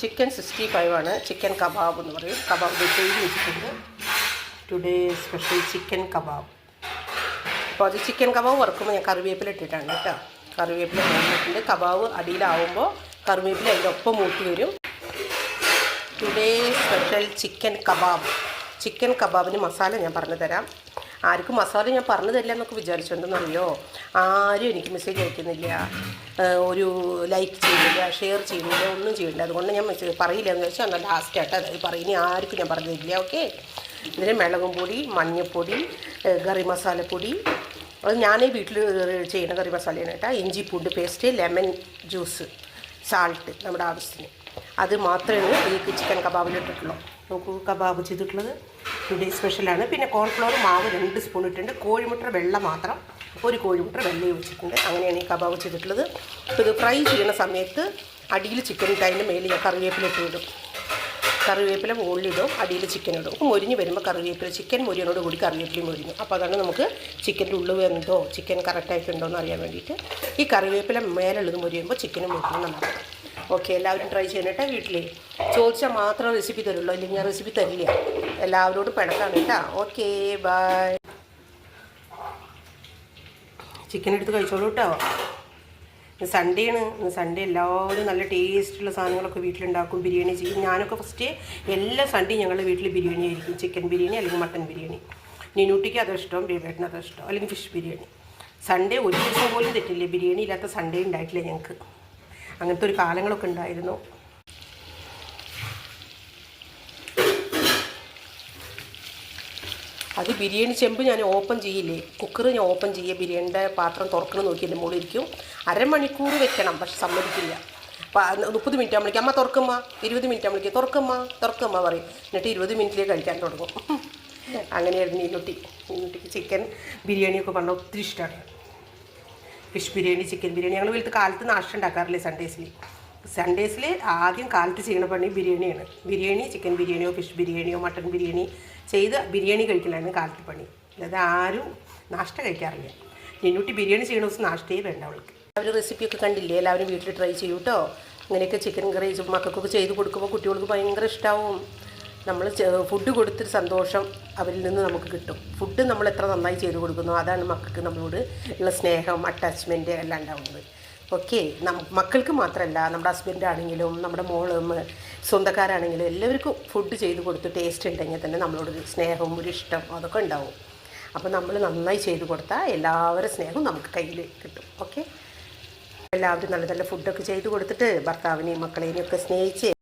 Chicken 65 ആണ്. Chicken kebab എന്ന് പറയും. കബാബ് ചെയ്ത് വെച്ചിട്ടുണ്ട്. Today special chicken kebab. അപ്പോൾ അത് ചിക്കൻ കബാബ് വറുക്കുമ്പോൾ ഞാൻ കറിവേപ്പില ഇട്ടിട്ടാണ് കേട്ടോ. കറിവേപ്പില ഇട്ടിട്ടുണ്ട്. കബാബ് അടിയിലാവുമ്പോൾ കറിവേപ്പില അതിൻ്റെ ഒപ്പം മൂട്ടി വരും. Today special chicken kebab. Chicken കബാബിന് മസാല ഞാൻ പറഞ്ഞു തരാം. ആർക്കും മസാല ഞാൻ പറഞ്ഞു തരില്ല എന്നൊക്കെ വിചാരിച്ചിട്ടുണ്ടെന്നറിയോ? ആരും എനിക്ക് മെസ്സേജ് അയക്കുന്നില്ല, ഒരു ലൈക്ക് ചെയ്യുന്നില്ല, ഷെയർ ചെയ്യുന്നില്ല, ഒന്നും ചെയ്യുന്നില്ല. അതുകൊണ്ട് ഞാൻ മെസ്സേജ് പറയില്ല എന്ന് വെച്ചാൽ എന്നാൽ ലാസ്റ്റായിട്ട് അത് പറയും. ആർക്കും ഞാൻ പറഞ്ഞു തരില്ല. ഓക്കെ. ഇതിന് മുളകും പൊടി, മഞ്ഞൾപ്പൊടി, കറി മസാലപ്പൊടി, അത് ഞാനേ വീട്ടിൽ ചെയ്യുന്ന കറി മസാലയാണ് കേട്ടോ. ഇഞ്ചി പൂണ്ട് പേസ്റ്റ്, ലെമൺ ജ്യൂസ്, സാൾട്ട് നമ്മുടെ ആവശ്യത്തിന്. അത് മാത്രമേ ഈ ചിക്കൻ കബാബിലിട്ടിട്ടുള്ളൂ. നോക്കൂ, കബാബ് ചെയ്തിട്ടുള്ളത് ടുഡേ സ്പെഷ്യലാണ്. പിന്നെ കോൺഫ്ലവർ മാവ് 2 സ്പൂൺ ഇട്ടിട്ടുണ്ട്. കോഴിമുട്ട വെള്ള മാത്രം 1 കോഴിമുട്ട വെള്ളയും വെച്ചിട്ടുണ്ട്. അങ്ങനെയാണ് ഈ കബാബ് ചെയ്തിട്ടുള്ളത്. അപ്പോൾ ഇത് ഫ്രൈ ചെയ്യുന്ന സമയത്ത് അടിയിൽ ചിക്കൻ ഇട്ട് അതിൻ്റെ മേലിൽ ഞാൻ കറിവേപ്പില ഇട്ട് വിടും. കറിവേപ്പില മുകളിലിടും, അടിയിൽ ചിക്കൻ ഇടും. മൊരിഞ്ഞ് വരുമ്പോൾ കറിവേപ്പില, ചിക്കൻ മൊരിയനോട് കൂടി കറിവേപ്പിലയും മൊരിഞ്ഞു. അപ്പോൾ അതാണ് നമുക്ക് ചിക്കൻ്റെ ഉള്ളിൽ എന്തോ ചിക്കൻ കറക്റ്റായിട്ടുണ്ടോ എന്ന് അറിയാൻ വേണ്ടിയിട്ട്. ഈ കറിവേപ്പില മേലുള്ളത് മൊരിയുമ്പോൾ ചിക്കനും മൊരിയും നന്നാക്കും. ഓക്കെ, എല്ലാവരും ട്രൈ ചെയ്യണേട്ടാ. വീട്ടിൽ ചോദിച്ചാൽ മാത്രം റെസിപ്പി തരുള്ളൂ, അല്ലെങ്കിൽ ഞാൻ റെസിപ്പി തരില്ല. എല്ലാവരോടും പിണക്കാണ് കേട്ടോ. Okay, by. ചിക്കൻ എടുത്ത് കഴിച്ചോളൂ കേട്ടോ. ഇന്ന് സൺഡേ ആണ്. ഇന്ന് സൺഡേ എല്ലാവരും നല്ല ടേസ്റ്റുള്ള സാധനങ്ങളൊക്കെ വീട്ടിലുണ്ടാക്കും. ബിരിയാണി ചെയ്യും. ഞാനൊക്കെ ഫസ്റ്റ് എല്ലാ സൺഡേയും ഞങ്ങളുടെ വീട്ടിൽ ബിരിയാണി ആയിരിക്കും. ചിക്കൻ ബിരിയാണി അല്ലെങ്കിൽ മട്ടൻ ബിരിയാണി. നിനൂട്ടിക്ക് അതിഷ്ടം, ബേബേട്ടന് അതിഷ്ടം, അല്ലെങ്കിൽ ഫിഷ് ബിരിയാണി. സൺഡേ ഒരു ദിവസം പോലും തെറ്റില്ലേ. ബിരിയാണി ഇല്ലാത്ത സൺഡേ ഉണ്ടായിട്ടില്ല ഞങ്ങൾക്ക്. അങ്ങനത്തെ ഒരു കാലങ്ങളൊക്കെ ഉണ്ടായിരുന്നു. അത് ബിരിയാണി ചെമ്പ് ഞാൻ ഓപ്പൺ ചെയ്യില്ലേ, കുക്കർ ഞാൻ ഓപ്പൺ ചെയ്യുക. ബിരിയാണിയുടെ പാത്രം തുറക്കണം നോക്കി എൻ്റെ മുകളിലിരിക്കും. അരമണിക്കൂർ വെക്കണം, പക്ഷെ സമ്മതിക്കില്ല. 30 മിനിറ്റ് ആകുമ്പോഴേക്കും അമ്മ തുറക്കുമ്മ, 20 മിനിറ്റ് ആകുമ്പോഴേക്കും തുറക്കുമ്മ പറയും. എന്നിട്ട് 20 മിനിറ്റിലേക്ക് കഴിക്കാൻ തുടങ്ങും. അങ്ങനെയായിരുന്നു നീനുട്ടിക്ക് ചിക്കൻ ബിരിയാണിയൊക്കെ പറഞ്ഞാൽ ഒത്തിരി ഇഷ്ടമാണ്. Fish biryani, chicken biryani. ഞങ്ങൾ വീട്ടിൽ കാലത്ത് നാഷ്ട ഉണ്ടാക്കാറില്ലേ സൺഡേസിൽ ആദ്യം കാലത്ത് ചെയ്യുന്ന പണി ബിരിയാണിയാണ്. ബിരിയാണി, ചിക്കൻ ബിരിയാണിയോ ഫിഷ് ബിരിയാണിയോ മട്ടൺ ബിരിയാണി ചെയ്ത് ബിരിയാണി കഴിക്കലാണ് കാലത്ത് പണി. അല്ലാതെ ആരും നാഷ്ട കഴിക്കാറില്ല. നിന്നൂട്ടി ബിരിയാണി ചെയ്യുന്ന ദിവസം നാഷ്ടേ വേണ്ട അവൾക്ക്. അവർ റെസിപ്പിയൊക്കെ കണ്ടില്ലേ? എല്ലാവരും വീട്ടിൽ ട്രൈ ചെയ്യൂ കേട്ടോ. ഇങ്ങനെയൊക്കെ ചിക്കൻ കറി മക്കൾക്കൊക്കെ ചെയ്ത് കൊടുക്കുമ്പോൾ കുട്ടികൾക്ക് ഭയങ്കര ഇഷ്ടമാവും. നമ്മൾ ഫുഡ് കൊടുത്തൊരു സന്തോഷം അവരിൽ നിന്ന് നമുക്ക് കിട്ടും. ഫുഡ് നമ്മൾ എത്ര നന്നായി ചെയ്ത് കൊടുക്കുന്നു, അതാണ് മക്കൾക്ക് നമ്മളോട് ഉള്ള സ്നേഹം, അറ്റാച്ച്മെൻറ്റ് എല്ലാം ഉണ്ടാവുന്നത്. ഓക്കെ, മക്കൾക്ക് മാത്രമല്ല, നമ്മുടെ ഹസ്ബൻഡാണെങ്കിലും നമ്മുടെ മോളും സ്വന്തക്കാരാണെങ്കിലും എല്ലാവർക്കും ഫുഡ് ചെയ്ത് കൊടുത്ത് ടേസ്റ്റ് ഉണ്ടെങ്കിൽ തന്നെ നമ്മളോടൊരു സ്നേഹവും ഒരു ഇഷ്ടം അതൊക്കെ ഉണ്ടാവും. അപ്പോൾ നമ്മൾ നന്നായി ചെയ്ത് കൊടുത്താൽ എല്ലാവരുടെ സ്നേഹവും നമുക്ക് കയ്യിൽ കിട്ടും. ഓക്കെ, എല്ലാവരും നല്ല നല്ല ഫുഡൊക്കെ ചെയ്ത് കൊടുത്തിട്ട് ഭർത്താവിനെയും മക്കളെയും ഒക്കെ സ്നേഹിച്ച്